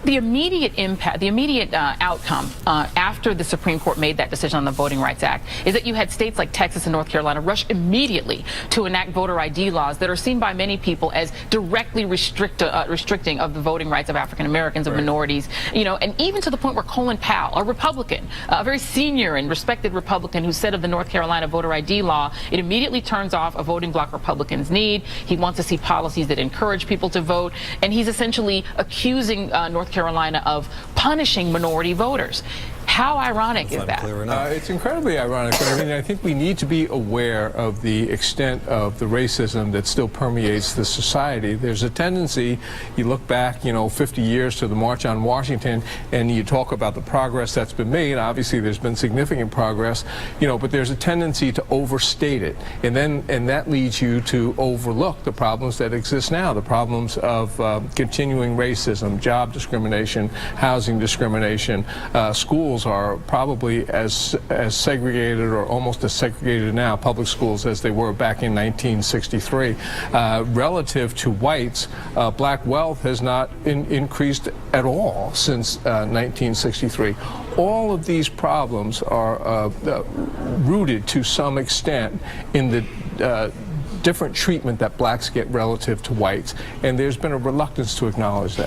The immediate impact, the immediate outcome after the Supreme Court made that decision on the Voting Rights Act is that you had states like Texas and North Carolina rush immediately to enact voter ID laws that are seen by many people as directly restricting of the voting rights of African Americans, of minorities, you know, and even to the point where Colin Powell, a Republican, a very senior and respected Republican, who said of the North Carolina voter ID law, it immediately turns off a voting bloc Republicans need. He wants to see policies that encourage people to vote, and he's essentially accusing North Carolina of punishing minority voters. How ironic is that? It's incredibly ironic, but I mean, I think we need to be aware of the extent of the racism that still permeates the society. There's a tendency, you look back, you know, 50 years to the March on Washington, and you talk about the progress that's been made. Obviously, there's been significant progress, you know, but there's a tendency to overstate it, and that leads you to overlook the problems that exist now, the problems of continuing racism, job discrimination, housing discrimination. Schools are probably as segregated or almost as segregated now, public schools, as they were back in 1963. Relative to whites, black wealth has not increased at all since 1963. All of these problems are rooted to some extent in the different treatment that blacks get relative to whites, and there's been a reluctance to acknowledge that.